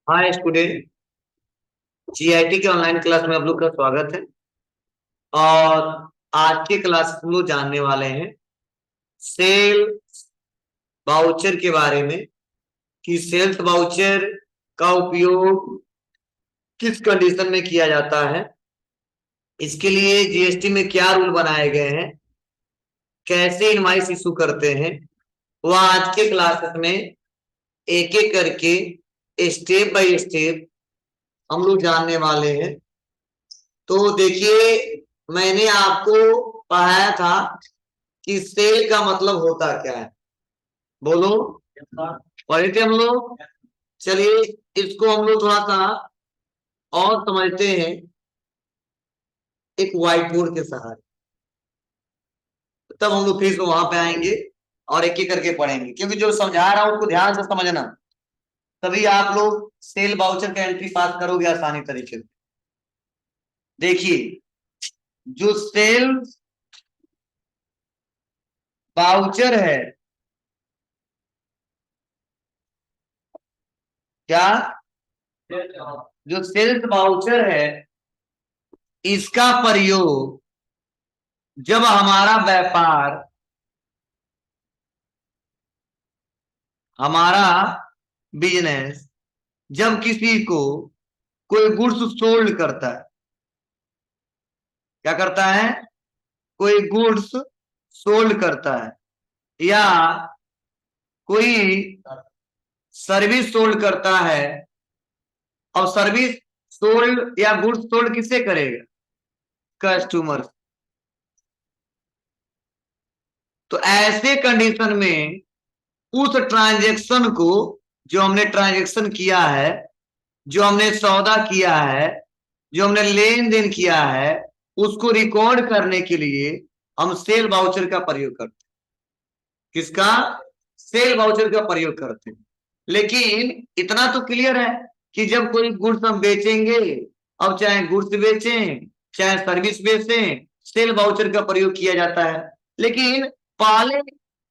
Hi student. GIT के online class में आप लोग का स्वागत है। और आज के क्लास हम लोग जानने वाले हैं सेल वाउचर के बारे में कि सेल्स वाउचर का उपयोग किस कंडीशन में किया जाता है, इसके लिए जीएसटी में क्या रूल बनाए गए हैं, कैसे इनवॉइस इशू करते हैं, वह आज के क्लासेस में एक एक करके स्टेप बाय स्टेप हम लोग जानने वाले हैं। तो देखिए, मैंने आपको पढ़ाया था कि सेल का मतलब होता क्या है। बोलो, पढ़े थे हम लोग। चलिए, इसको हम लोग थोड़ा सा और समझते हैं एक व्हाइट बोर्ड के सहारे। तब हम लोग फिर से वहां पे आएंगे और एक एक करके पढ़ेंगे, क्योंकि जो समझा रहा हूं उसको ध्यान से समझना, तभी आप लोग सेल वाउचर का एंट्री पास करोगे आसानी तरीके से। देखिए, जो सेल वाउचर है, क्या जो सेल्स वाउचर है, इसका प्रयोग जब हमारा व्यापार, हमारा बिजनेस जब किसी को कोई गुड्स सोल्ड करता है, क्या करता है, कोई गुड्स सोल्ड करता है या कोई सर्विस सोल्ड करता है, और सर्विस सोल्ड या गुड्स सोल्ड किससे करेगा, कस्टमर। तो ऐसे कंडीशन में उस ट्रांजेक्शन को, जो हमने ट्रांजेक्शन किया है, जो हमने सौदा किया है, जो हमने लेन देन किया है, उसको रिकॉर्ड करने के लिए हम सेल वाउचर का प्रयोग करते हैं। किसका? सेल वाउचर का प्रयोग करते हैं। लेकिन इतना तो क्लियर है कि जब कोई गुड्स हम बेचेंगे, अब चाहे गुड्स बेचें चाहे सर्विस बेचें, सेल वाउचर का प्रयोग किया जाता है। लेकिन पहले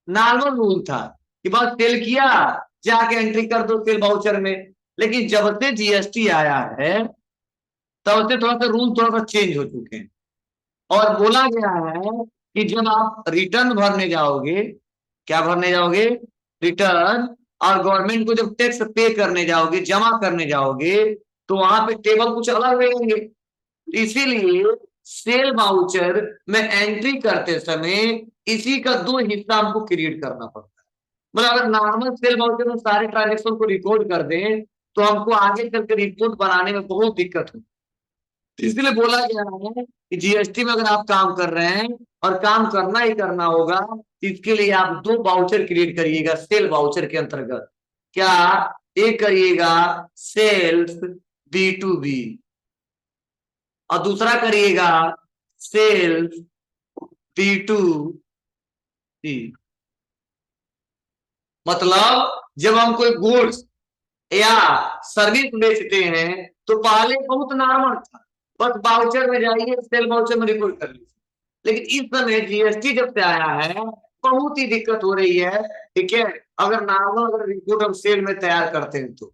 नॉर्मल रूल था कि बस सेल किया, जाके एंट्री कर दो सेल वाउचर में। लेकिन जब से जीएसटी आया है, तब से थोड़ा सा रूल थोड़ा सा चेंज हो चुके हैं, और बोला गया है कि जब आप रिटर्न भरने जाओगे, क्या भरने जाओगे, रिटर्न, और गवर्नमेंट को जब टैक्स पे करने जाओगे, जमा करने जाओगे, तो वहां पे टेबल कुछ अलग रहेंगे। इसीलिए सेल वाउचर में एंट्री करते समय इसी का दो हिस्सा हमको क्रिएट करना पड़ता है। मतलब अगर नॉर्मल सेल वाउचर में सारे ट्रांजेक्शन को रिकॉर्ड कर दें, तो हमको आगे चल के रिपोर्ट बनाने में बहुत दिक्कत होती है। इसलिए बोला गया है कि जीएसटी में अगर आप काम कर रहे हैं, और काम करना ही करना होगा, इसके लिए आप दो वाउचर क्रिएट करिएगा सेल वाउचर के अंतर्गत। क्या? एक करिएगा सेल्स B2B, और दूसरा करिएगा सेल्स B2C। मतलब जब हम कोई गुड्स या सर्विस बेचते हैं, तो पहले बहुत नॉर्मल था, बस वाउचर में जाइए, सेल वाउचर में रिकॉर्ड कर लीजिए। लेकिन इस समय जीएसटी जब से आया है, बहुत ही दिक्कत हो रही है। ठीक है, अगर नॉर्मल अगर रिपोर्ट हम सेल में तैयार करते हैं तो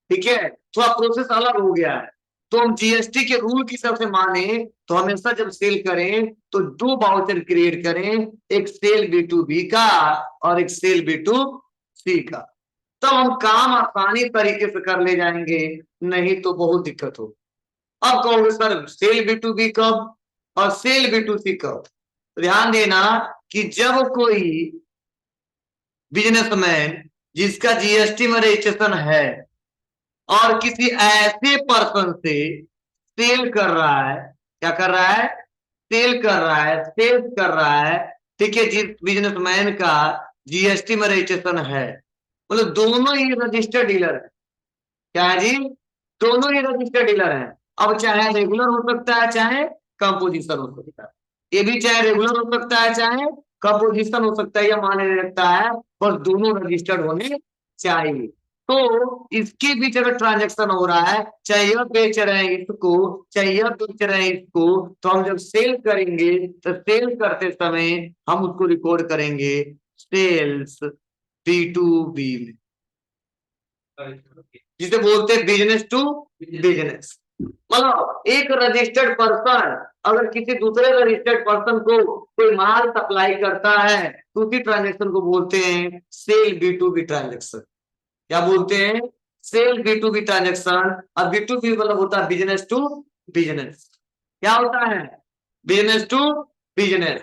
ठीक है, थोड़ा प्रोसेस अलग हो गया है। तो हम जीएसटी के रूल की हिसाब से माने, तो हमेशा जब सेल करें तो दो वाउचर क्रिएट करें, एक सेल B2B का और एक सेल B2C का। तब हम काम आसानी तरीके से कर ले जाएंगे, नहीं तो बहुत दिक्कत हो। अब कहोगे सर सेल B2B कब और सेल B2C कब? तो ध्यान देना कि जब कोई बिजनेसमैन जिसका जीएसटी में रजिस्ट्रेशन है, और किसी ऐसे पर्सन से सेल कर रहा है, क्या कर रहा है, सेल कर रहा है, सेल्स कर रहा है, ठीक है, जिस बिजनेसमैन का जीएसटी में रजिस्ट्रेशन है, मतलब दोनों ही रजिस्टर्ड डीलर है। क्या है जी? दोनों ही रजिस्टर्ड डीलर हैं। अब चाहे रेगुलर हो सकता है, चाहे कंपोजिशन हो सकता है। ये भी चाहे रेगुलर हो सकता है, चाहे कंपोजिशन हो सकता है, या माने नहीं रखता है, पर दोनों रजिस्टर्ड होने चाहिए। तो इसके बीच अगर ट्रांजेक्शन हो रहा है, चाहे यह बेच रहे हैं इसको, चाहे यह बेच रहे हैं इसको, तो हम जब सेल करेंगे, तो सेल करते समय हम उसको रिकॉर्ड करेंगे सेल्स B2B में। जिसे बोलते हैं बिजनेस टू बिजनेस। मतलब एक रजिस्टर्ड पर्सन अगर किसी दूसरे रजिस्टर्ड पर्सन को कोई माल सप्लाई करता है तो उसी ट्रांजेक्शन को बोलते हैं sale B to B transaction. क्या बोलते हैं? Sale B to B transaction. और बी टू बी मतलब होता है बिजनेस टू बिजनेस। क्या होता है? Business to business.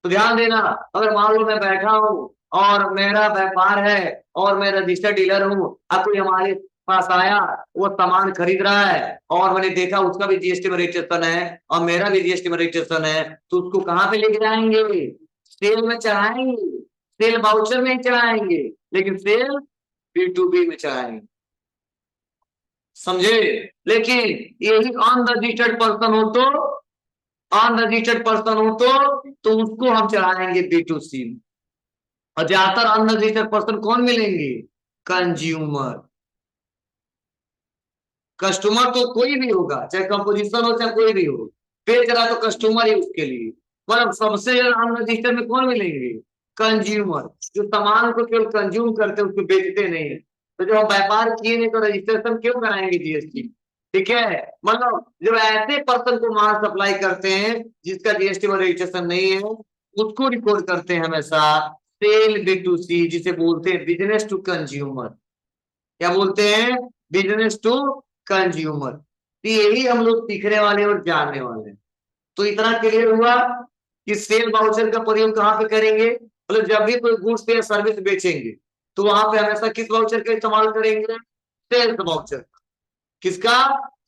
तो ध्यान देना, अगर मान लो मैं बैठा हूं और मेरा व्यापार है और मैं रजिस्टर्ड डीलर हूं, अब कोई हमारे पास आया, वो सामान खरीद रहा है और मैंने देखा उसका भी जीएसटी में रजिस्ट्रेशन है और मेरा भी जीएसटी में रजिस्ट्रेशन है, तो उसको कहाँ पे लेके जाएंगे? सेल में चढ़ाएंगे। सेल वाउचर में ही चढ़ाएंगे, लेकिन सेल बी टू बी में चढ़ाएंगे। समझे? लेकिन यही अनरजिस्टर्ड पर्सन हो तो, अनरजिस्टर्ड पर्सन हो तो उसको हम चढ़ाएंगे बी टू सी। और ज्यादातर अनरजिस्टर्ड पर्सन कौन मिलेंगे? कंज्यूमर। कस्टमर तो कोई भी होगा, चाहे कंपोजिशन हो चाहे कोई भी हो, बेच रहा तो कस्टमर ही उसके लिए। मतलब सबसे ज्यादा अनरजिस्टर्ड में कौन मिलेंगे? कंज्यूमर, जो सामान को केवल कंज्यूम करते उसको बेचते नहीं। तो जब हम व्यापार किए नहीं तो रजिस्ट्रेशन क्यों कराएंगे जीएसटी? ठीक है। मतलब जब ऐसे पर्सन को माल सप्लाई करते हैं जिसका जीएसटी में रजिस्ट्रेशन नहीं है, उसको रिकॉर्ड करते हैं हमेशा सेल बी टू सी, जिसे बोलते हैं बिजनेस टू कंज्यूमर। क्या बोलते हैं? Business to consumer. तो यही हम लोग सीखने वाले और जानने वाले हैं। तो इतना क्लियर हुआ कि सेल वाउचर का प्रयोग कहाँ पे करेंगे? मतलब जब भी कोई गुड्स या सर्विस बेचेंगे तो वहां पे हमेशा किस वाउचर का इस्तेमाल करेंगे? Sales voucher. किसका?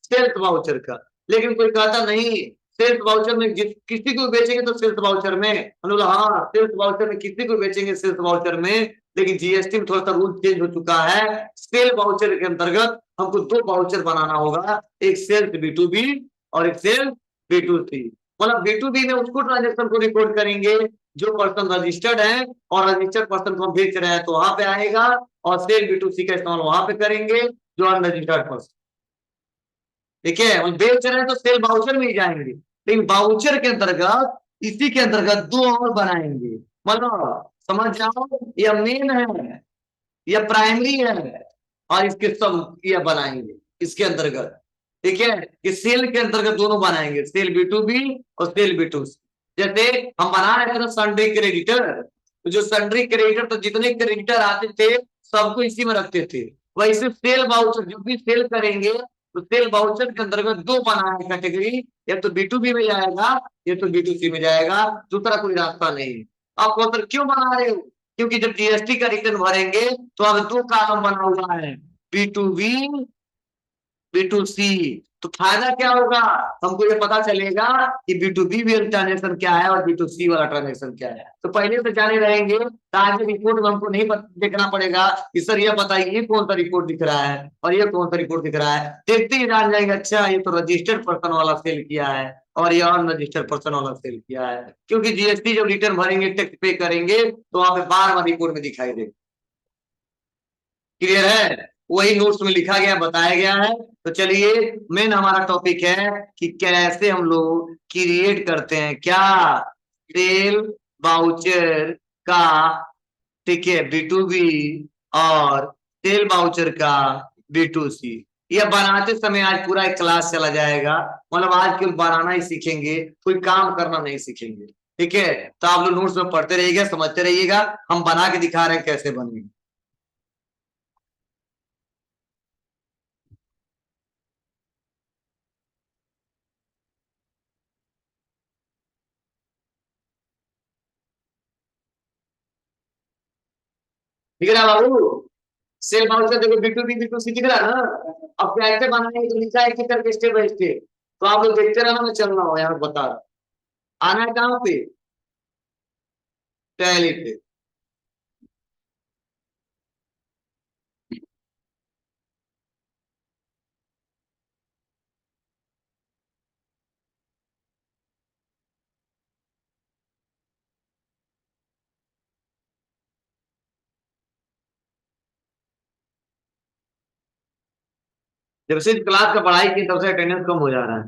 सेल्स वाउचर का। लेकिन कोई कहता नहीं, सेल्स वाउचर में किसी को बेचेंगे तो सेल्स वाउचर में, हम लोग हाँ सेल्स वाउचर में किसी को बेचेंगे सेल्स वाउचर में, लेकिन जीएसटी में थोड़ा सा रूल चेंज हो चुका है। सेल वाउचर के अंतर्गत हमको दो वाउचर बनाना होगा, एक सेल्स बी टू बी और एक सेल्स बी टू सी। मतलब बी टू बी में उसको ट्रांजेक्शन को रिकॉर्ड करेंगे जो पर्सन रजिस्टर्ड है और रजिस्टर्ड पर्सन को हम बेच रहे हैं तो वहां पे आएगा, और सेल बी टू सी का इस्तेमाल वहां पे करेंगे जो अनरजिस्टर्ड पर्सन। ठीक है, हम बेच रहे हैं तो सेल वाउचर में ही जाएंगे, लेकिन वाउचर के अंतर्गत इसी के अंतर्गत दो और बनाएंगे। मतलब समझ जाओ, यह मेन है, यह प्राइमरी है, और इसके सब यह बनाएंगे इसके अंतर्गत। ठीक है, कि सेल के अंतर्गत दोनों बनाएंगे, सेल बी टू बी और सेल बी टू सी। जैसे हम बना रहे थे ना सन्ड्री क्रेडिटर, तो जो सन्ड्री क्रेडिटर तो जितने क्रेडिटर आते थे सबको इसी में रखते थे। वैसे सेल वाउचर जब भी सेल करेंगे तो सेल वाउचर के अंतर्गत दो बना है कैटेगरी, या तो बी टू बी में जाएगा या तो बी टू सी में जाएगा, दूसरा कोई रास्ता नहीं है। आप कौन क्यों बना रहे हो? क्योंकि जब जीएसटी का रिटर्न भरेंगे तो अब दो कॉलम बना हुआ है, B to B B to C. तो फायदा क्या होगा? हमको ये पता चलेगा कि बी टू बी ट्रांजेक्शन क्या है और बी टू सी वाला ट्रांजेक्शन क्या है। तो पहले से जाने रहेंगे तो आगे रिपोर्ट में हमको नहीं देखना पड़ेगा कि सर ये बताइए ये कौन सा रिपोर्ट दिख रहा है और ये कौन सा रिपोर्ट दिख रहा है। देखते ही जान जाएंगे अच्छा ये तो रजिस्टर्ड पर्सन वाला सेल किया है और ये अनरजिस्टर्ड पर्सन वाला सेल किया है। क्योंकि जीएसटी जब रिटर्न भरेंगे टैक्स पे करेंगे तो वहां पे बार बार रिपोर्ट में दिखाई देगा। क्लियर है? वही नोट्स में लिखा गया बताया गया है। तो चलिए, मेन हमारा टॉपिक है कि कैसे हम लोग क्रिएट करते हैं क्या, सेल वाउचर का। ठीक है, बी टू बी और सेल वाउचर का बी टू सी। यह बनाते समय आज पूरा एक क्लास चला जाएगा। मतलब आज केवल बनाना ही सीखेंगे, कोई काम करना नहीं सीखेंगे। ठीक है, तो आप लोग नोट्स में पढ़ते रहिएगा, समझते रहिएगा, हम बना के दिखा रहे हैं कैसे बनेगी। ठीक है ना बाबू? सेल बाउचर देखो, बी टू सी दिख रहा है ना? अब कैसे बनाएंगे तो लिखा है कि करके स्टेप बाय स्टेप। तो आप लोग देखते रहना, मैं चल रहा हूँ यहाँ बता रहा हूँ। आना है कहाँ पे? टैली पे। जब से क्लास का पढ़ाई की तब से अटेंडेंस कम हो जा रहा है।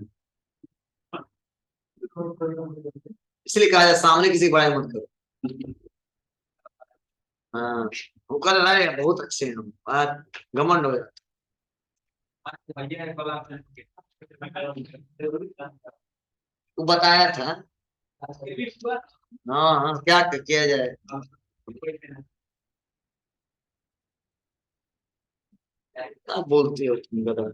इसलिए कहा जाए सामने किसी की पढ़ाई मत करो। हाँ, वो कल रहे बहुत अच्छे हैं हम, आज घमंड हो जाता। वो बताया था। हाँ हाँ, क्या किया जाए। क्या बोलती हो तुम, बताओ।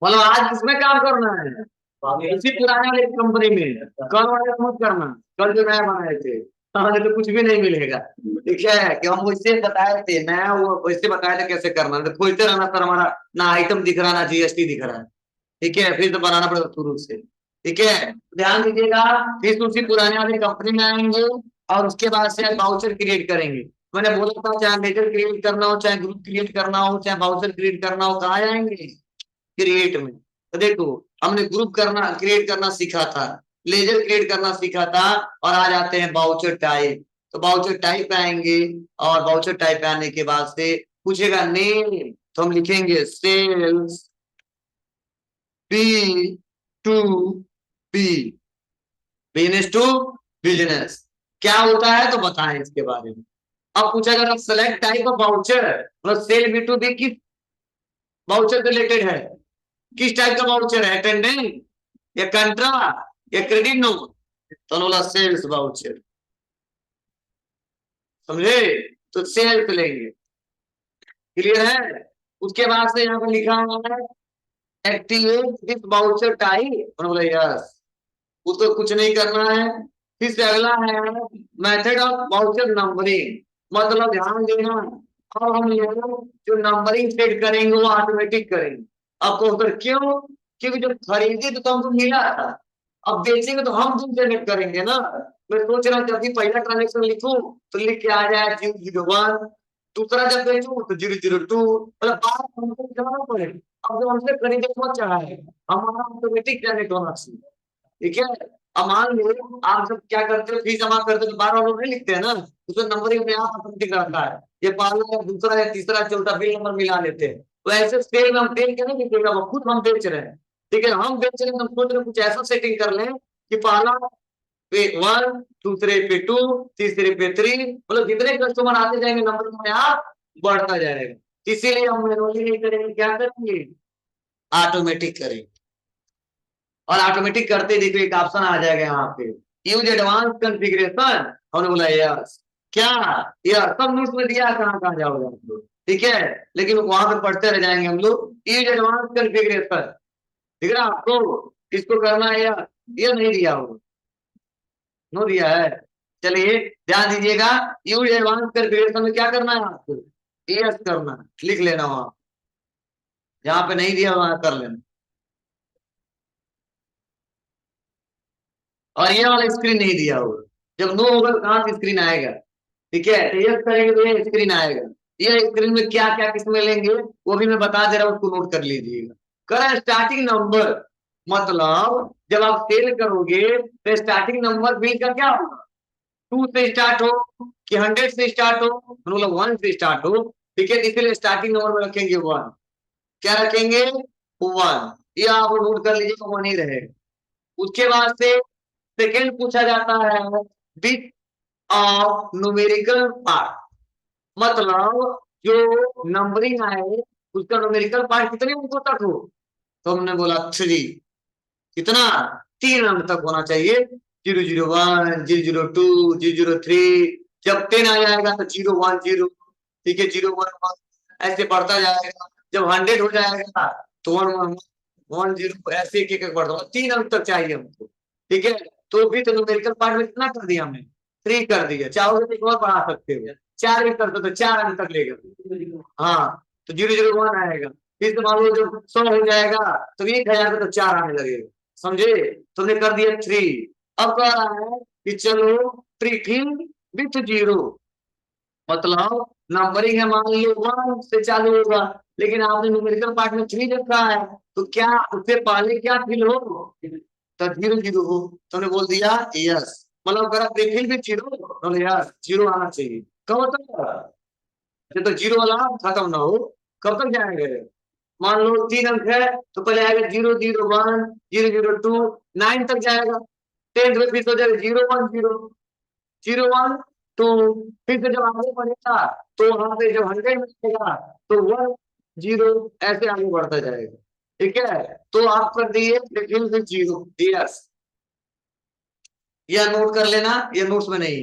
मतलब आज किसमें काम करना है, इसी पुराने वाले कंपनी में। कल वाले को मत करना, कल जो नया बनाए थे। हमें तो कुछ भी नहीं मिलेगा। ठीक है, कि हम वैसे बताए थे, नया वो वैसे बताए थे कैसे करना, तो खोलते रहना सर हमारा, ना आइटम दिख रहा ना जीएसटी दिख रहा है। ठीक है, फिर तो बनाना पड़ेगा शुरू से। ठीक है, ध्यान दीजिएगा। फिर उसी पुराने वाली कंपनी में आएंगे, और उसके बाद से बाउचर क्रिएट करेंगे। मैंने बोला था, चाहे लेजर क्रिएट करना हो, चाहे ग्रुप क्रिएट करना हो, चाहे बाउचर क्रिएट करना हो, कहाँ जाएंगे, क्रिएट में। तो देखो, हमने ग्रुप करना क्रिएट करना सीखा था, लेजर क्रिएट करना सीखा था, और आ जाते हैं बाउचर टाइप। तो बाउचर टाइप पे आएंगे, और बाउचर टाइप पे आने के बाद से पूछेगा नेम, तो हम लिखेंगे sales B to B, business to business. क्या होता है तो बताएं इसके बारे में। अब पूछेगा सेलेक्ट टाइप ऑफ वाउचर, मतलब सेल बी टू बी किस वाउचर से रिलेटेड है, किस टाइप का वाउचर है, अटेंडेंट या कंट्रा या क्रेडिट नोट, तो बोला सेल्स वाउचर। समझे, तो सेल्स लेंगे। क्लियर है। उसके बाद से यहाँ पे लिखा हुआ है एक्टिवेट दिस वाउचर टाइप, मैंने बोला यस, उसको कुछ नहीं करना है। फिर से अगला है मेथड ऑफ वाउचर नंबरिंग, मतलब ध्यान देना। अब हम लोग जो नंबरिंग सेट करेंगे वो ऑटोमेटिक करेंगे। अब तो उधर क्यों, क्योंकि जब खरीदे तो हमको मिला था, अब बेचेंगे तो हम तुम जनरेट करेंगे ना। मैं सोच रहा हूँ जब भी पहला ट्रांजेक्शन लिखूं तो लिख के आ जाए 001, दूसरा जब बेचूं तो 002, मतलब बात हमको जाना पड़ेगा। अब जो हमसे खरीदे मत चढ़ा है, हमारा ऑटोमेटिक जनरेट होना चाहिए। ठीक है। अब मान लो आप सब क्या करते हो, फीस जमा करते हो तो बार बार लोग नहीं लिखते हैं ना, उसमें नंबरिंग में आप ऑटोमेटिक रहता है, ये पहला या दूसरा या तीसरा चौथा बिल नंबर मिला लेते हैं। तो ऐसे सेल में हम देख के नहीं लिखेगा, वो खुद हम बेच रहे हैं। ठीक है, हम बेच रहे हैं, हम सोच रहे हैं कुछ ऐसा सेटिंग कर लें कि पहला पे वन, दूसरे पे टू, तीसरे पे थ्री, मतलब जितने कस्टमर आते जाएंगे नंबर में आप बढ़ता जाएगा। इसीलिए हम मैनुअली नहीं करेंगे, क्या करेंगे, ऑटोमेटिक करेंगे। और ऑटोमेटिक करते देखो एक ऑप्शन आ जाएगा यहाँ पे, यूज एडवांस कॉन्फ़िगरेशन, हमने बोला यस। क्या, यस, सब नोट्स में दिया, कहाँ कहाँ जाओगे आप लोग। ठीक है, लेकिन वहां पे पढ़ते रह जाएंगे हम लोग। यूज एडवांस कॉन्फ़िगरेशन दिख रहा है आपको, किसको करना है, या नहीं दिया होगा, नो दिया है। चलिए ध्यान दीजिएगा, यूज एडवांस कॉन्फ़िगरेशन में क्या करना है आपको, यस करना है, लिख लेना वहां, जहां पे नहीं दिया वहां कर लेना। और ये वाला स्क्रीन नहीं दिया होगा, जब नो होगा तो कहां से स्क्रीन आएगा। ठीक है, तो यस करेंगे तो ये स्क्रीन आएगा। ये स्क्रीन में क्या क्या किसमें लेंगे वो भी मैं बता दे रहा हूँ, उसको नोट कर लीजिएगा। करा स्टार्टिंग नंबर, मतलब जब आप सेल करोगे तो स्टार्टिंग नंबर बिल का क्या होगा, 2 से स्टार्ट हो कि 100 से स्टार्ट हो, मतलब 1 से स्टार्ट हो। ठीक है, इसलिए स्टार्टिंग नंबर में रखेंगे 1। क्या रखेंगे, 1। ये आप नोट कर लीजिएगा, 1 ही रहेगा। उसके बाद से सेकेंड पूछा जाता है बिट ऑफ न्यूमेरिकल पार्ट, मतलब जो नंबरिंग आए उसका न्यूमेरिकल पार्ट कितने अंकों तक हो, तो हमने बोला 3। कितना, 3 अंक तक होना चाहिए। 001, 002, 003, जब 10 आ जाएगा तो 010, ठीक है, 011, ऐसे बढ़ता जाएगा। जब 100 हो जाएगा तो 110, ऐसे एक एक बढ़ता होगा, 3 अंक तक चाहिए हमको। ठीक है, तो भी तो न्यूमेरिकल पार्ट में कितना कर दिया हमने, 3 कर दिया। चाहोगे तो एक और बढ़ा सकते हो, 4 भी कर दो तो 4 अंक तक लेगा। हाँ, तो 001 आएगा। फिर तो मान लो जब 100 हो जाएगा तो 1000 का तो 4 आने लगेगा। समझे, तुमने कर दिया 3। अब कह रहा है कि चलो ट्रिकिंग विथ जीरो, मतलब नंबरिंग है मान लो 1 से चालू होगा, लेकिन आपने न्यूमेरिकल पार्ट में 3 रखा है, तो क्या उससे पहले क्या फिल हो, तो 0 0 हो। तुमने बोल दिया यस, मतलब अगर आप देखें भी जीरो तो यार जीरो आना चाहिए। कब तक? जब तक जीरो वाला खत्म ना हो कब तक जाएंगे? मान लो 3 अंक है तो पहले आएगा 0 0 1 0 0 2 9 तक जाएगा। 10 फिर हो जाएगा 0 1 0 0 1 2। फिर से जब आगे बढ़ेगा तो वहां पे जब 100 मिलेगा तो 1 0 ऐसे आगे बढ़ता जाएगा। ठीक है, तो आप कर दिए लेकिन फिर जीरो। यस, यह नोट कर लेना, ये नोट्स में नहीं।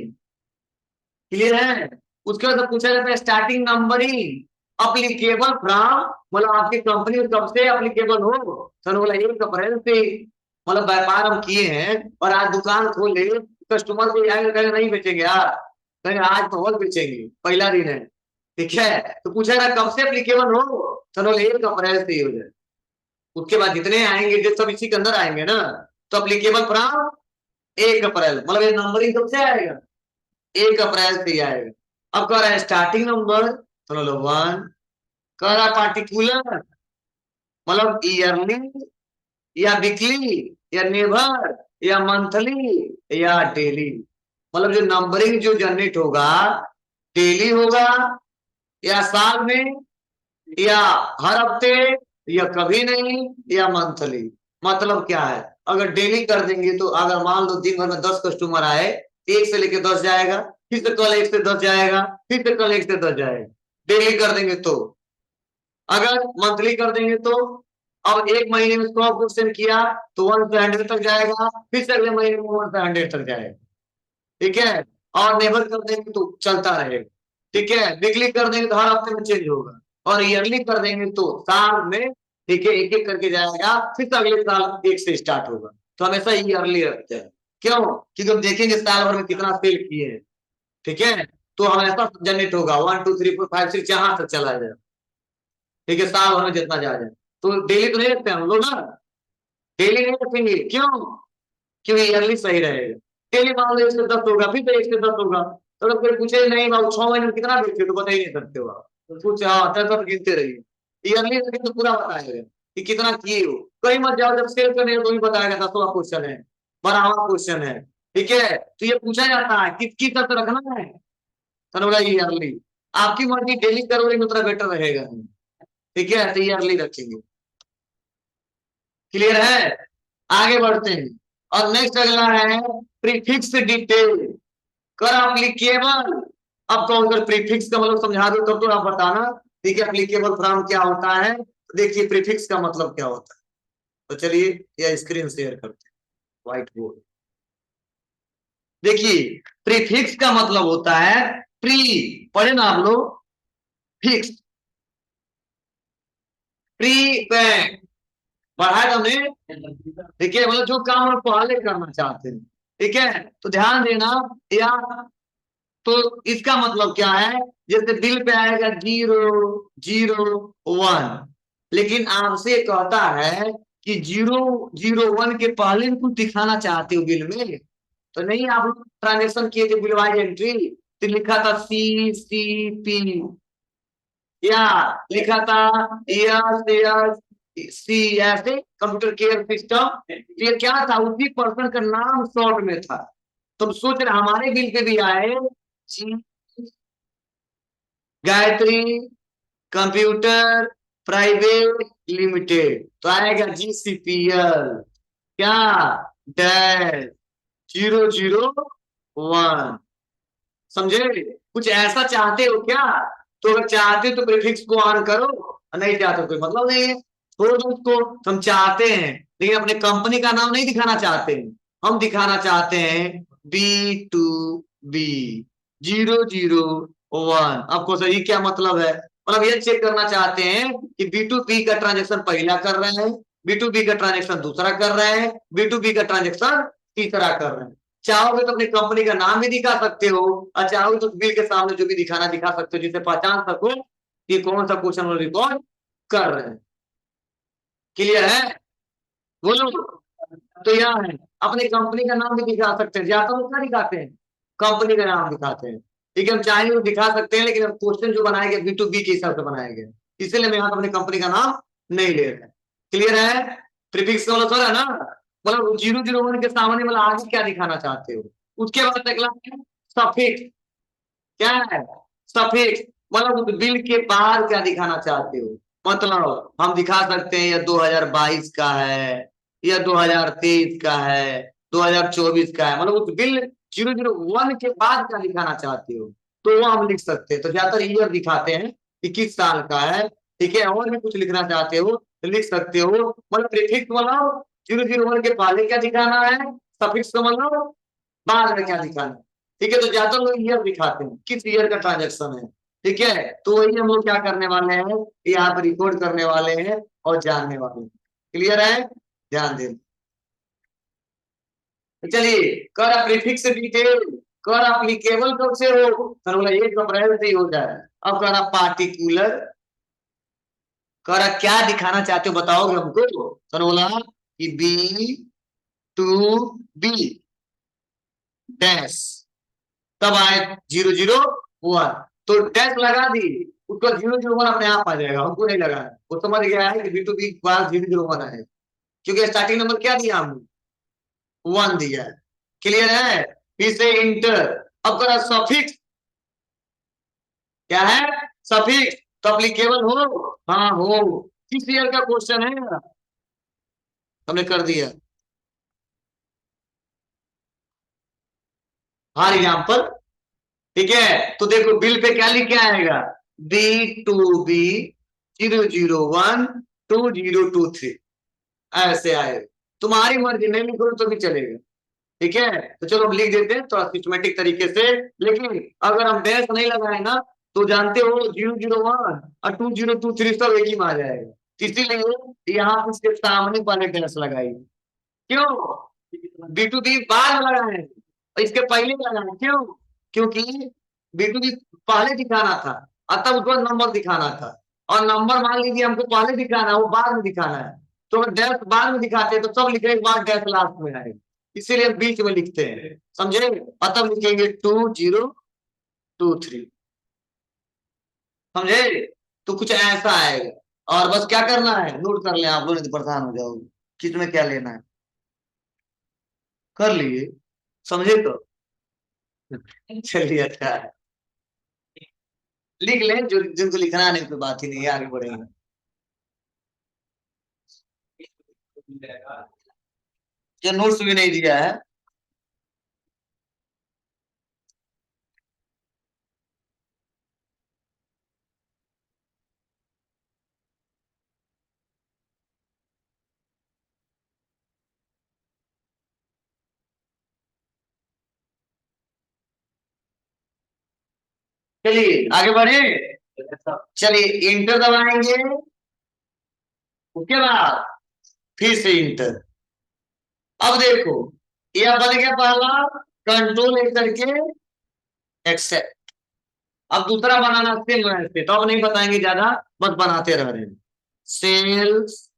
क्लियर है? उसके बाद पूछा जाता है स्टार्टिंग नंबरिंग अप्लीकेबल फ्रॉम, मतलब आपकी कंपनी कब से अप्लीकेबल हो? सर बोला 1 अप्रैल से। मतलब व्यापार हम किए हैं और आज दुकान खोले, कस्टमर को आएंगे कहेंगे नहीं बेचेंगे यार, कहेंगे आज तो और बेचेंगे, पहला दिन है। ठीक है, तो पूछा जाए कब से अप्लीकेबल हो? सर बोले 1 अप्रैल से ही हो जाए। उसके बाद जितने आएंगे जो सब इसी के अंदर आएंगे ना, तो अप्लीकेबल फ्रॉम 1 अप्रैल, मतलब ये नंबरिंग कब से आएगा? 1 अप्रैल से ही आएगा। अब कह रहा है स्टार्टिंग नंबर, तो लो 1। कह रहा पार्टिकुलर, मतलब ईयरली या वीकली या नेवर या मंथली या डेली। मतलब जो नंबरिंग जो जनरेट होगा, डेली होगा या साल में या हर हफ्ते या कभी नहीं या मंथली। मतलब क्या है, अगर डेली कर देंगे तो अगर मान लो दिन भर में 10 कस्टमर आए, 1 से लेके 10 जाएगा, फिर से कल 1 से 10 जाएगा, फिर से कल 1 से 10 जाएगा। डेली कर देंगे तो। अगर मंथली कर देंगे तो अब एक महीने में 100% किया तो 1 से 100 तक जाएगा, फिर से अगले महीने में 1 से 100 तक जाएगा। ठीक है, और नेबर कर देंगे तो चलता रहेगा। ठीक है, वीकली कर देंगे तो हर हफ्ते में चेंज होगा, और ईयरली कर देंगे तो साल में, ठीक है, एक एक करके जाएगा, फिर तो अगले साल 1 से स्टार्ट होगा। तो हमेशा ईयरली रखते हैं। क्यों? क्योंकि हम देखेंगे साल भर में कितना सेल किए हैं। ठीक है, तो हमेशा जनरेट होगा 1 2 3 4 5 6 जहां तक चला जाए। ठीक है, साल भर में जितना जा जाए। तो डेली तो नहीं रखते हम लोग ना, डेली नहीं रखेंगे। क्यों? क्योंकि ईयरली सही रहेगा। डेली मान लो 1 से 10 होगा, फिर तो 1 से 10 होगा। तो अगर कोई पूछे नहीं बाबू 6 महीने में कितना बेचते हो, तो बता ही नहीं सकते हो आप। तो कुछ हाँ 10 गिनते रहिए। ईयरली रखेंगे तो पूरा बताएगा कि कितना किए हो। कहीं मत जाओ, जब सेल करने तो ही बताएगा 10वां क्वेश्चन है, 12वां क्वेश्चन है। ठीक है, तो ये पूछा जाता है किसकी तरफ रखना है, तो बोला ईयरली। आपकी मर्जी डेली करोगे उतना बेटर रहेगा। ठीक है, तो ईयरली रखेंगे। क्लियर है? आगे बढ़ते हैं। और नेक्स्ट अगला है प्रीफिक्स डिटेल कर एप्लीकेबल। अब तो अगर प्रीफिक्स का मतलब समझा दो तब तो आप बताना। ठीक है, एप्लीकेबल फ्रॉम क्या होता है, देखिए प्रीफिक्स का मतलब क्या होता है। तो चलिए यह स्क्रीन शेयर करते हैं, व्हाइट बोर्ड। देखिए प्रीफिक्स का मतलब होता है प्री, पढ़े ना आप लोग, फिक्स, प्री बैंक पढ़ा है तुमने। ठीक है, मतलब जो काम आप पहले करना चाहते हैं। ठीक है, तो ध्यान देना। या तो इसका मतलब क्या है, जैसे बिल पे आएगा 0 0 1, लेकिन आपसे कहता है कि 0 0 1 के पहले कुछ दिखाना चाहते हो बिल में, तो नहीं आप ट्रांजेक्शन किए थे बिल वाइज एंट्री, तो लिखा था CCP, या लिखा था सी, ऐसे कंप्यूटर केयर सिस्टम। ये क्या था, उसी पर्सन का नाम शॉर्ट में था। तुम सोच रहे हमारे बिल पे भी आए जी गायत्री कंप्यूटर प्राइवेट लिमिटेड, तो आएगा GCPL क्या डैश 0 0 1। समझे? कुछ ऐसा चाहते हो क्या? तो अगर चाहते हो तो प्रीफिक्स को ऑन करो, और नहीं चाहते तो कोई मतलब नहीं है, छोड़ दो उसको। तो हम चाहते हैं लेकिन अपने कंपनी का नाम नहीं दिखाना चाहते हैं, हम दिखाना चाहते हैं B2B 0 0 1। आपको सही क्या मतलब है, मतलब ये चेक करना चाहते हैं कि B2B का ट्रांजेक्शन पहला कर रहे हैं, B2B का ट्रांजेक्शन दूसरा कर रहे हैं, B2B का ट्रांजेक्शन तीसरा कर रहे हैं। चाहोगे तो अपनी कंपनी का नाम भी दिखा सकते हो, और चाहोगे तो बिल के सामने जो भी दिखाना दिखा सकते हो, जिसे पहचान सको कि कौन सा क्वेश्चन रिकॉर्ड कर रहे हैं। क्लियर है? बोलो। तो यह है, अपनी कंपनी का नाम भी दिखा सकते हैं, ज्यादा लोग क्या दिखाते हैं, कंपनी का नाम दिखाते हैं। ठीक है, हम चाहेंगे तो दिखा सकते हैं, लेकिन हम क्वेश्चन जो बनाए गए B2B के हिसाब से बनाए गए, इसलिए मैं यहाँ अपनी कंपनी का नाम नहीं ले रहे। क्लियर है? प्रीफिक्स का मतलब है ना, मतलब 0 0 1 के सामने मतलब आगे क्या दिखाना चाहते हो। उसके बाद अगला है सफिक्स। क्या है सफिक्स? मतलब उस बिल के बाहर क्या दिखाना चाहते हो। मतलब हम दिखा सकते हैं यह 2022 का है, यह 2023 का है, 2024 का है। मतलब उस बिल 001 के बाद क्या दिखाना चाहते हो, तो वो हम लिख सकते हैं। तो ज्यादातर ईयर दिखाते हैं कि किस साल का है। ठीक है, और भी कुछ लिखना चाहते हो तो लिख सकते हो। मतलब प्रीफिक्स मतलब 001 के पहले क्या दिखाना है, सफिक्स का मतलब बाद में क्या दिखाना है। ठीक है, तो ज्यादातर लोग ईयर दिखाते हैं किस ईयर का ट्रांजेक्शन है। ठीक है, तो वही हम लोग क्या करने वाले हैं, यहाँ पर रिकॉर्ड करने वाले हैं और जानने वाले हैं। क्लियर है, ध्यान दें। तो चलिए, कर प्रीफिक्स डिटेल, कर एप्लीकेबल कब से हो, सर बोला 1 अप्रैल से ही हो जाए। अब कर पार्टिकुलर, कर क्या दिखाना चाहते हो बताओगे हमको। सर बोला कि बी टू बी डैश, तब आए 001, तो डैश लगा दी, उसका 001 अपने आप आ जाएगा, हमको नहीं लगाना। वो समझ गया है कि बी टू बी पास 001 है, क्योंकि स्टार्टिंग नंबर क्या दिया हमने, 1 दिया है। क्लियर है, फिर से इंटर। अब करा सफिक्स, क्या है सफिक्स, तो अप्लीकेबल हो, हाँ हो। किस ईयर का क्वेश्चन है, हमने कर दिया। फॉर एग्जाम्पल, ठीक है, तो देखो बिल पे क्या लिख के आएगा, B2B 001 2023, ऐसे आए। तुम्हारी मर्जी, नहीं लिखो तो भी चलेगा। ठीक है, तो चलो हम लिख देते हैं थोड़ा सिस्टमेटिक तरीके से। लेकिन अगर हम डैश नहीं लगाए ना, तो जानते हो 001 और 2023 सब एक ही में आ जाएगा। इसीलिए यहाँ उसके सामने वाले डैश लगाई। क्यों, B2B बाद में लगाए और इसके पहले लगाए, क्यों, क्योंकि B2B पहले दिखाना था, अतः उसको नंबर दिखाना था। और नंबर मान लीजिए हमको पहले दिखाना है, वो बाद में दिखाना है। तो अगर डैश बाद में दिखाते हैं तो सब लिखने के बाद डैश लास्ट में आएगा, इसीलिए हम बीच में लिखते हैं, समझे। अतः लिखेंगे 2023, समझे। तो कुछ ऐसा आएगा, और बस क्या करना है, नोट कर ले आप लोग, नहीं तो परेशान हो जाओगे किसमें क्या लेना है। कर लिए, समझे तो। चलिए अच्छा है, लिख लें, जो जिनको लिखना नहीं तो बात ही नहीं है, आगे बढ़ेंगे। जो नोट्स भी नहीं दिया है, चलिए आगे बढ़े। चलिए इंटर दबाएंगे, उसके बाद फिर से इंटर। अब देखो, यह बन गया पहला, कंट्रोल एक करके एक्सेप्ट। अब दूसरा बनाना सेम वैसे, तो अब नहीं बताएंगे ज्यादा, बस बनाते रह रहे हैं। सेल्स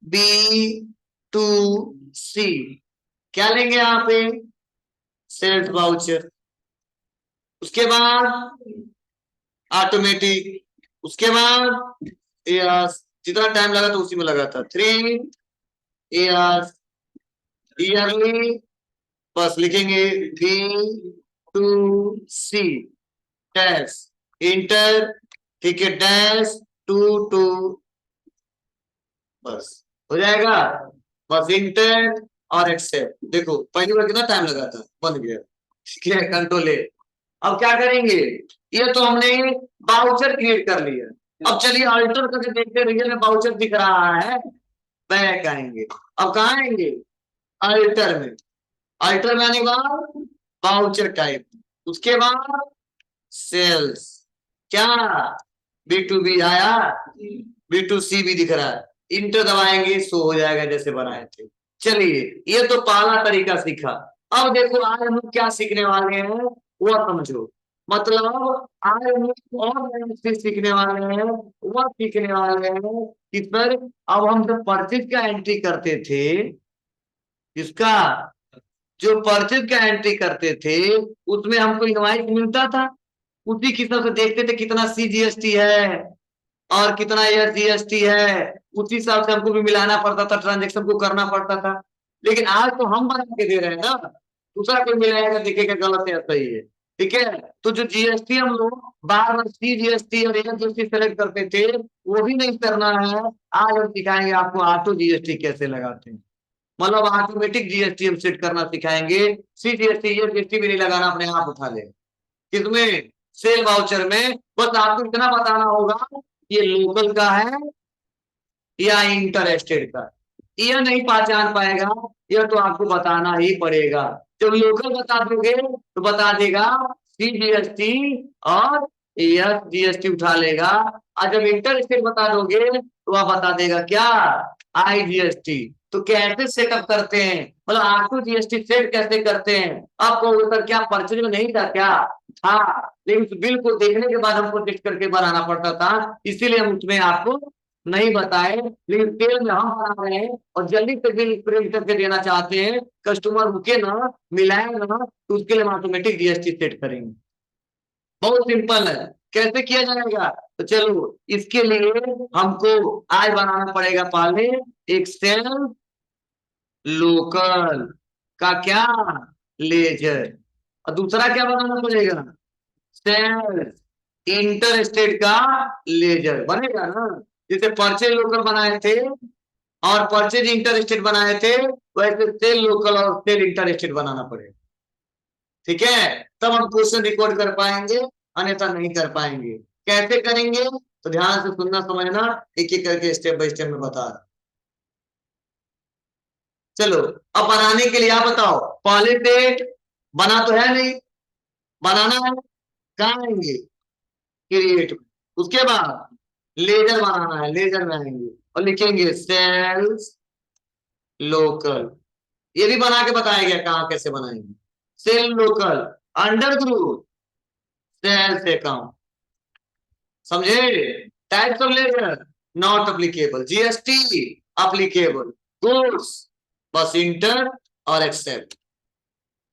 B2C, क्या लेंगे यहाँ पे, सेल्स वाउचर। उसके बाद ऑटोमेटिक, उसके बाद यस, जितना टाइम लगा था उसी में लगा था 3 इयर्स, ईयरली, बस लिखेंगे B2C डैश इंटर। ठीक है, डैश 22, बस हो जाएगा। बस इंटर और एक्सेप्ट। देखो पहली बार कितना टाइम लगा था, बन गया। ठीक है, कंट्रोल ए। अब क्या करेंगे, ये तो हमने बाउचर क्रिएट कर लिया। अब चलिए अल्टर करके देखते रहिए में बाउचर दिख रहा है। बैक आएंगे, अब कहाँ आएंगे, अल्टर में। अल्टर में आने के बाद बाउचर टाइप, उसके बाद सेल्स, क्या B2B आया, B2C भी दिख रहा है। इंटर दबाएंगे, शो हो जाएगा जैसे बनाए थे। चलिए, ये तो पहला तरीका सीखा। अब देखो आज हम लोग क्या सीखने वाले हैं, वो समझो। मतलब आज हम लोग और नई चीज सीखने वाले हैं, वह सीखने वाले हैं कि सर, अब हम जब परचेज का एंट्री करते थे, इसका जो परचेज का एंट्री करते थे, उसमें हमको इनवाइस मिलता था। उसी की हिसाब से देखते थे कितना CGST है और कितना SGST है, उसी हिसाब से हमको भी मिलाना पड़ता था, ट्रांजेक्शन को करना पड़ता था। लेकिन आज तो हम बना के दे रहे हैं ना, दूसरा कोई मिलाएगा, देखेगा गलत है या सही है। ठीक है, तो जो जीएसटी हम लोग बार बार सी जीएसटी और एन जीएसटी सेलेक्ट करते थे, वो भी नहीं करना है। आज हम सिखाएंगे आपको ऑटो जीएसटी कैसे लगाते हैं, मतलब ऑटोमेटिक जीएसटी हम सेट करना सिखाएंगे। सी जीएसटी ये जीएसटी भी नहीं लगाना, अपने आप उठा ले। किसमें? सेल वाउचर में। बस आपको इतना बताना होगा ये लोकल का है या इंटर स्टेट का, यह नहीं पहचान पाएगा, यह तो आपको बताना ही पड़ेगा। जब लोकल बता दोगे तो बता देगा सी जीएसटी और एस जीएसटी उठा लेगा, और जब इंटर स्टेट बता दोगे तो वह बता देगा क्या? I GST. तो कैसे सेटअप करते हैं, मतलब आपको जीएसटी सेट कैसे करते हैं? आपको सर क्या परचेज में नहीं था क्या? हाँ, लेकिन बिल को देखने के बाद हमको टेस्ट करके बनाना पड़ता था, इसीलिए हम उसमें आपको नहीं बताए। लेकिन तेल में हम बना रहे हैं और जल्दी से बिल प्रिंट करके देना चाहते हैं, कस्टमर रुके ना, मिलाए ना, तो उसके लिए हम ऑटोमेटिक जीएसटी सेट करेंगे। बहुत सिंपल है, कैसे किया जाएगा? तो चलो इसके लिए हमको आज बनाना पड़ेगा पहले एक सेल लोकल का क्या लेजर, और दूसरा क्या बनाना पड़ेगा? सेल इंटर स्टेट का लेजर बनेगा ना। जैसे परचेज लोकल बनाए थे और परचेज इंटर स्टेट बनाए थे, वैसे सेल लोकल और सेल इंटर स्टेट बनाना पड़ेगा। ठीक है, तब हम क्वेश्चन रिकॉर्ड कर पाएंगे, अन्यथा नहीं कर पाएंगे। कैसे करेंगे? तो ध्यान से सुनना समझना, एक एक करके स्टेप बाय स्टेप में बता रहा। चलो अब बनाने के लिए आप बताओ, पहले से बना तो है नहीं, बनाना है, कहाँ आएंगे? क्रिएट में। उसके बाद लेजर बनाना है, लेजर में आएंगे और लिखेंगे सेल्स लोकल। ये भी बना के बताएंगे कहाँ कैसे बनाएंगे। Sale local under group sales account, समझे? Types of ledger not applicable, GST applicable, goods बस इंटर और एक्सेप्ट।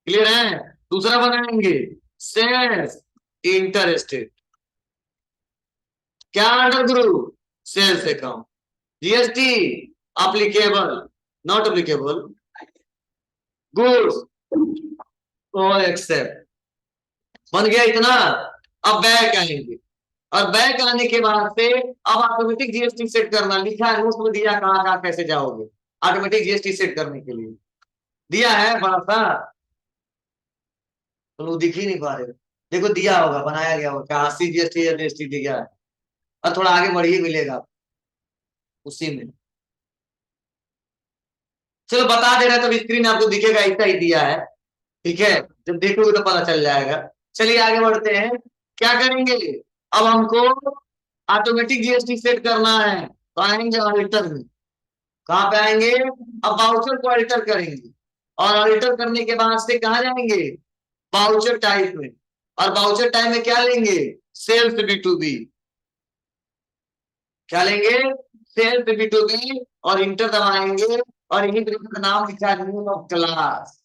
क्लियर है? दूसरा बनाएंगे सेल्स इंटर स्टेट, क्या under group? Sales account, GST applicable not applicable, goods और एक्सेप्ट। बन गया इतना। अब बैक आएंगे, और बैक आने के बाद से अब ऑटोमेटिक जीएसटी सेट करना, लिखा है नोट्स में दिया कहाँ कहाँ कैसे जाओगे ऑटोमेटिक जीएसटी सेट करने के लिए, दिया है बड़ा सा, तो लोग दिख ही नहीं पा रहे। देखो दिया होगा, बनाया गया होगा क्या? 80 जीएसटी या जीएसटी दिया है, और थोड़ा आगे बढ़िए मिलेगा उसी में। चलो बता दे रहा है, तब स्क्रीन आपको दिखेगा ऐसा ही दिया है। ठीक है, जब देखोगे तो पता चल जाएगा। चलिए आगे बढ़ते हैं, क्या करेंगे? अब हमको ऑटोमेटिक जीएसटी सेट करना है, तो आएंगे ऑडिटर में। कहाँ पे आएंगे? अब बाउचर को ऑडिटर करेंगे, और ऑडिटर करने के बाद से कहाँ जाएंगे? बाउचर टाइप में। और बाउचर टाइप में क्या लेंगे? Sales B to B. क्या लेंगे? सेल्स बी टू बी, और इंटर दबाएंगे, और यही तरीके का नाम लिखा है नेम ऑफ क्लास।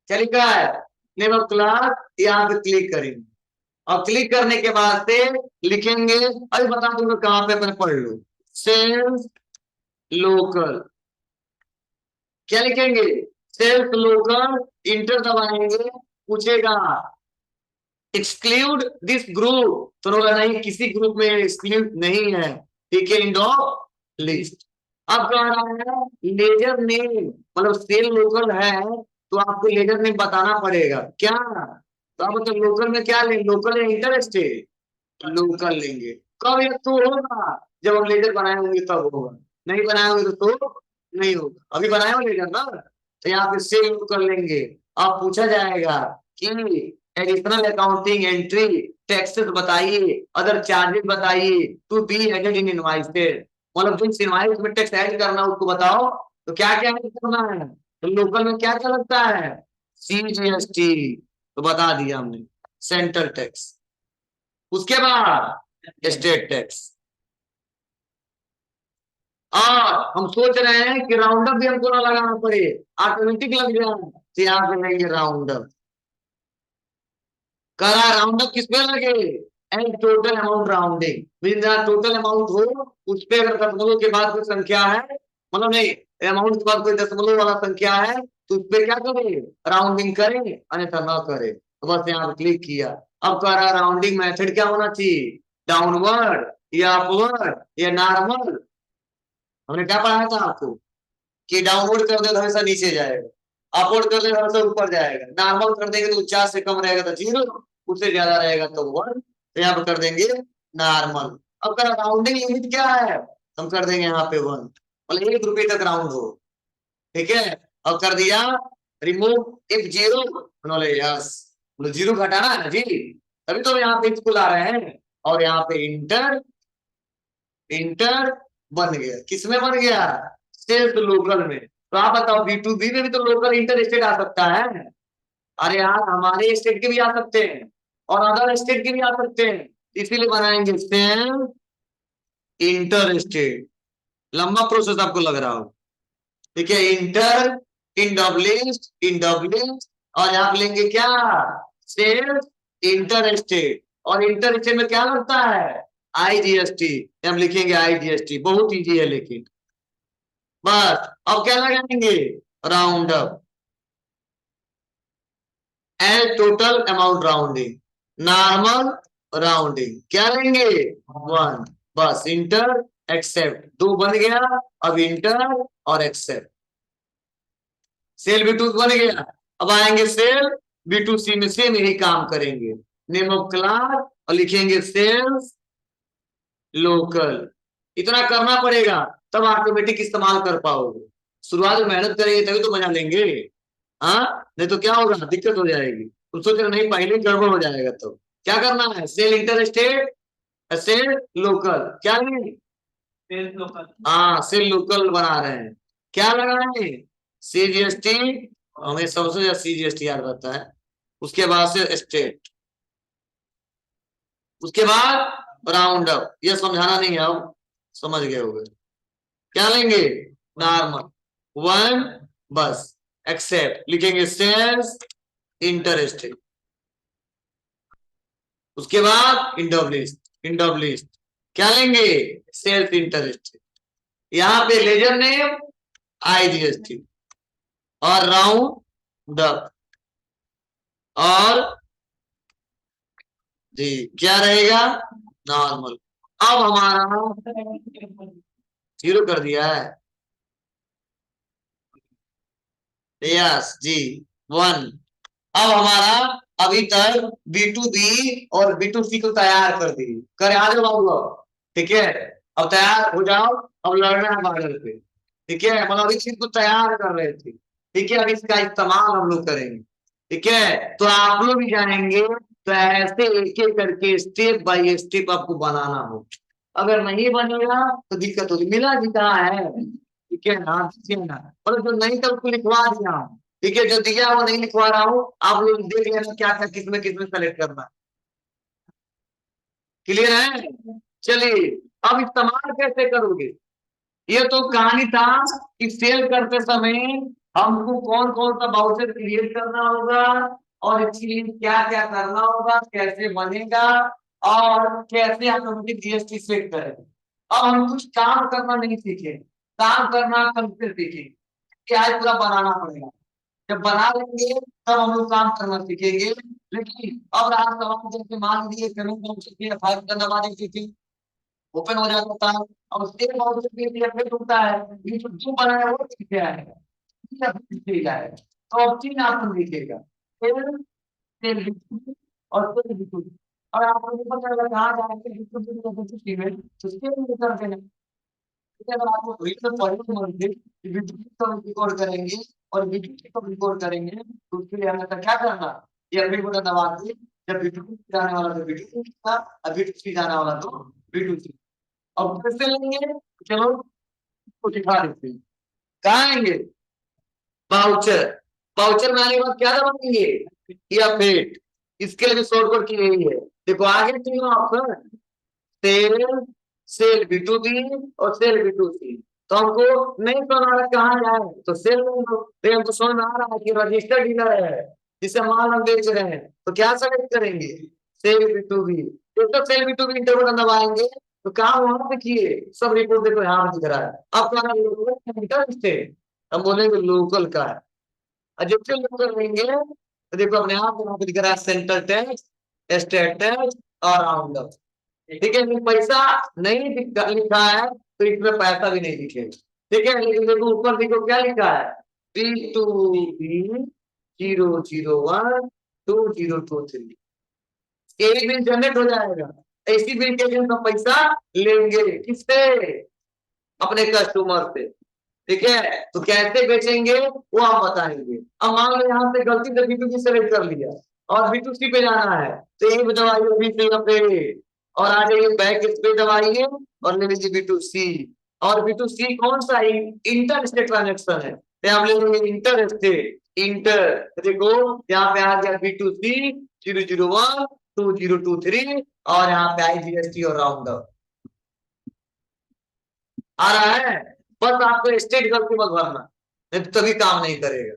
क्या लिखा है? नेम ऑफ क्लास, यहाँ पे क्लिक करेंगे, और क्लिक करने के बाद से लिखेंगे, अभी बता दूंगा कहाँ पे, अपने पढ़ लो। सेल्स लोकल, क्या लिखेंगे? सेल्स लोकल, इंटर दबाएंगे, पूछेगा एक्सक्लूड दिस ग्रुप, तो होगा नहीं, किसी ग्रुप में एक्सक्लूड नहीं है। ठीक है, इंड ऑफ लिस्ट। अब कह रहा है लेजर नेम, मतलब सेल लोकल है तो आपको लेजर नेम बताना पड़ेगा क्या? तो अब तो लोकल में क्या लेंगे? लोकल या इंटर स्टेट? लोकल लेंगे। कब? ये तो होगा जब हम लेजर बनाए होंगे तब होगा, नहीं बनाए होंगे तो नहीं होगा। अभी बनाए हो लेजर ना, तो यहाँ पे सेल कर लेंगे। अब पूछा जाएगा कि एडिशनल अकाउंटिंग एंट्री टैक्सेस बताइए, अदर चार्जेस बताइए to be added in invoices, मतलब जिस इनवॉइस में टैक्स ऐड करना उसको बताओ। तो क्या क्या ऐड करना है? तो लोकल में क्या क्या लगता है? सीजीएसटी, तो बता दिया हमने, सेंट्रल टैक्स। उसके बाद स्टेट टैक्स, और हम सोच रहे हैं कि राउंड अप भी हमको ना लगाना पड़े, ऑटोमेटिक लग जाए, तो यहाँ पे लेंगे राउंड अप। करा राउंड अप किस पे लगे? And total amount rounding, total amount हो उस पे अगर दशमलव के बाद कोई संख्या है, मतलब नहीं, अमाउंट के बाद कोई दशमलव वाला संख्या है, तो उस पे क्या करे, राउंडिंग करे, अन्यथा ना करे। तो बस यहाँ पे क्लिक किया। अब कह रहा राउंडिंग मेथड क्या होना चाहिए, डाउनवर्ड या अपवर्ड या नॉर्मल। हमने क्या पढ़ा था आपको कि डाउनवर्ड कर दे तो हमेशा नीचे जाएगा, अपवर्ड कर दे तो हमेशा ऊपर जाएगा, नॉर्मल कर देंगे तो 4 से कम रहेगा तो 0, उससे ज्यादा रहेगा तो 1। तो यहाँ पे कर देंगे नॉर्मल। अब कर राउंडिंग लिमिट क्या है, हम कर देंगे यहाँ पे 1, मतलब 1 रुपये तक राउंड हो। ठीक है, अब कर दिया रिमूव इफ 0, बोले यस, बोले 0 घटाना है ना जी, तभी तो यहाँ पे इसको ला रहे हैं। और यहाँ पे इंटर, इंटर बन गया, किसमें बन गया, सेल्फ लोकल में। तो आप बताओ B2B में भी तो लोकल इंटर स्टेट आ सकता है। अरे यार हमारे स्टेट के भी आ सकते हैं और अदर स्टेट के भी आ सकते हैं, इसीलिए बनाएंगे सेल्फ इंटर स्टेट। लंबा प्रोसेस आपको लग रहा हो, ठीक है। इंटर इन डब्लिस्ट, इन डब्लिस्ट, और आप लेंगे क्या, सेल्फ इंटर स्टेट। और इंटर स्टेट में क्या लगता है, IGST, हम लिखेंगे IGST, बहुत इजी है लेकिन। बस अब क्या लगाएंगे, round up as total amount rounding, normal rounding क्या लेंगे 1, बस इंटर एक्सेप्ट 2 बन गया। अब इंटर और एक्सेप्ट, सेल B2 बन गया। अब आएंगे सेल B2C में, सेम यही काम करेंगे, नेम ऑफ क्लास और लिखेंगे सेल्स लोकल। इतना करना पड़ेगा तब ऑटोमेटिक इस्तेमाल कर पाओगे। शुरुआत में मेहनत करेंगे तभी तो मजा लेंगे, हाँ, नहीं तो क्या होगा, दिक्कत हो जाएगी। तो सोच रहे नहीं पहले गड़बड़ हो जाएगा। तो क्या करना है, sale inter state, sale local, क्या नहीं, सेल लोकल, हाँ सेल लोकल बना रहे हैं। क्या लगाए, CGST, हमें सबसे ज्यादा CGST याद रहता है। उसके बाद से स्टेट, उसके बाद राउंड अप, ये समझाना नहीं है, अब समझ गए होंगे। क्या लेंगे, नॉर्मल 1, बस एक्सेप्ट लिखेंगे सेल्स इंटरेस्ट। उसके बाद इंडब्लिस्ट, इंडब्लिस्ट क्या लेंगे, सेल्फ इंटरेस्ट। यहाँ पे लेजर नेम IGST और राउंड अप, और जी क्या रहेगा, नॉर्मल। अब हमारा 0 कर दिया है, यस जी 1। अब हमारा अभी तक B2B और B2C को तैयार कर दी, कर आ जाओ बाबू अब, ठीक है। अब तैयार हो जाओ, अब लड़ना है बॉर्डर पे, ठीक है। मतलब अभी चीज को तैयार कर रहे थे, ठीक है, अब इसका इस्तेमाल हम लोग करेंगे, ठीक है। तो आप लोग भी जाएंगे तो ऐसे एक एक करके स्टेप बाय स्टेप आपको बनाना हो। अगर नहीं बनेगा तो दिक्कत होगी, मिला जी कहाँ है, ठीक है ना, मतलब जो नहीं था उसको लिखवा दिया, ठीक है, जो दिया वो नहीं लिखवा रहा हूँ, आप लोग देख लेना क्या क्या किसमें किसमें सेलेक्ट करना है। क्लियर है, चलिए अब इस्तेमाल कैसे करोगे। ये तो कहानी था कि सेल करते समय हमको कौन कौन सा वाउचर क्रिएट करना होगा और इसके लिए क्या क्या करना होगा, कैसे बनेगा और कैसे ऑटोमेटिक GST सेट करें। अब हम कुछ काम करना नहीं सीखे, काम करना कल से सीखे, क्या है पूरा बनाना पड़ेगा। जब बना लेंगे तब हम लोग काम करना सीखेंगे। लेकिन अब रहा सवाल, जैसे मान लीजिए पेमेंट वाउचर के फाइल का दबा देती थी, ओपन हो जाता है, और सेल वाउचर के लिए अपडेट होता है, ये जो बना है वो ठीक है, ठीक है। तो अब 3 ऑप्शन दिखेगा, सेल, सेल B2B और सेल B2C। और आपको नहीं पता चला कहाँ जाएंगे B2B को B2C में, तो सेल में कर देना। अगर आपको रीजन पॉइंट मांगे कि B2B को रिकॉर्ड करेंगे और B2C को रिकॉर्ड करेंगे, तो उसके लिए हमें क्या करना, ये अपनी बटन दबा के, जब B2B जाने वाला तो B2B का, और B2C जाने वाला तो B2C। अब कैसे लेंगे, चलो तो दिखा देते हैं। कहाँ आएंगे, वाउचर, वाउचर में आने के बाद क्या दबाएंगे, या फेट। इसके लिए शॉर्टकट की यही है, देखो आगे तीनों ऑप्शन, सेल, सेल B2B और सेल B2C। तो हमको नहीं समझ आ रहा कहाँ जाए, तो सेल में तो हमको समझ में आ रहा है कि रजिस्टर्ड डीलर है जिसे माल हम बेच रहे हैं, तो क्या सेलेक्ट करेंगे, सेल B2B। तो सेल B2B इंटर बटन दबाएंगे तो काम वहां पे किए, सब रिपोर्ट देखो यहाँ पे दिख रहा है। अब क्या लोकल, हम बोलेंगे लोकल का है, और जैसे लोग कर लेंगे तो देखो अपने आप यहाँ पे दिख रहा है सेंटर टैक्स, स्टेट टैक्स और राउंड अप। ठीक है, पैसा नहीं लिखा है तो इसमें पैसा भी नहीं लिखेगा। ठीक है, लेकिन देखो ऊपर देखो क्या लिखा है, P2B 0012023, एक बिल जनरेट हो जाएगा। ऐसी बिल के लिए हम पैसा लेंगे किससे, अपने कस्टमर से। ठीक है, तो कैसे बेचेंगे वो आप बताएंगे। अब मान लो यहाँ से गलती से B2B सेलेक्ट कर लिया और B2C पे जाना है, तो ये दबाइए B पे और आ जाइए बैक इस पे दबाइए और ले लीजिए B2C। और B2C कौन सा इंटर स्टेट ट्रांजेक्शन है, तो आप ले लेंगे इंटर स्टेट। इंटर देखो यहाँ पे आ गया B2C 0012023 और यहाँ पे आई GST और राउंड अप आ रहा है। बस आपको स्टेट गलती मत भरना, नहीं तो तभी काम नहीं करेगा।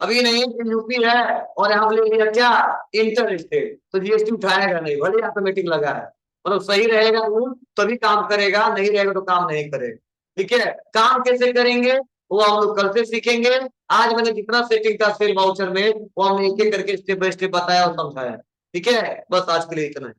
अभी नहीं यूपी है और यहाँ ले लिया क्या इंटर स्टेट, तो GST उठाएगा नहीं, भले ऑटोमेटिक लगा है। मतलब सही रहेगा रूल तभी काम करेगा, नहीं रहेगा तो काम नहीं करेगा। ठीक है, काम कैसे करेंगे वो हम लोग कल से सीखेंगे। आज मैंने जितना सेटिंग था सेल वाउचर में वो हमने एक एक करके स्टेप बाय स्टेप बताया और समझाया। ठीक है, बस आज के लिए इतना है।